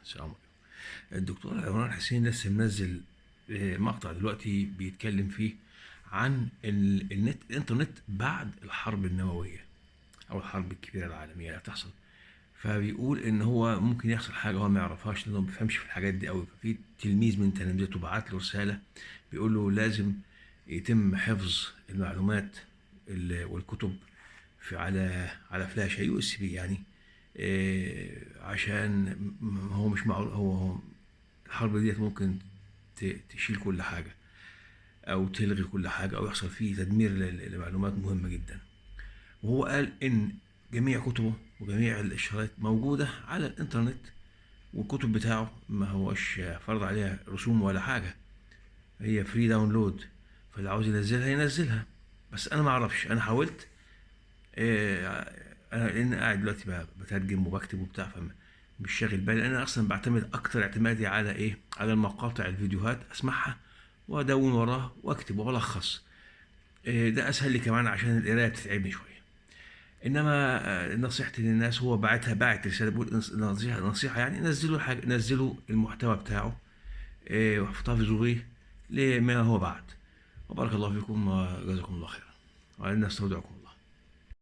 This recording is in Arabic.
السلام عليكم. الدكتور عمران حسين لسه منزل مقطع دلوقتي بيتكلم فيه عن الانترنت بعد الحرب النووية او الحرب الكبيرة العالمية اللي هتحصل. فبيقول ان هو ممكن يحصل حاجة هو ما يعرفهاش لانه ما بيفهمش في الحاجات دي قوي. ففي تلميذ من تلامذته بعت له رسالة بيقول له لازم يتم حفظ المعلومات والكتب في على فلاشة يو اس بي يعني. عشان هو مش معروف، هو الحرب ديت ممكن تشيل كل حاجة أو تلغي كل حاجة أو يحصل فيه تدمير لمعلومات مهمة جدا. وهو قال إن جميع كتبه وجميع الشرايط موجودة على الإنترنت، والكتب بتاعه ما هوش فرض عليها رسوم ولا حاجة، هي فري داونلود. فاللي عاوز ينزلها ينزلها. بس أنا ما أعرفش، أنا حاولت. انا لان قاعد دلوقتي بترجم وبكتب وبتاع، مش شاغل بالي. انا اصلا بعتمد اكتر اعتمادي على ايه، على المقاطع الفيديوهات، اسمعها وادون وراها واكتب والخص. ده اسهل لي كمان عشان القرايه بتتعبني شويه. انما نصيحتي للناس، هو باعت رساله بيقول نصيحه يعني، نزلوا الحاجه، نزلوا المحتوى بتاعه واحتفظوا به لما هو بعد. وبارك الله فيكم وجزاكم الله خيرا، وإنا نستودعكم.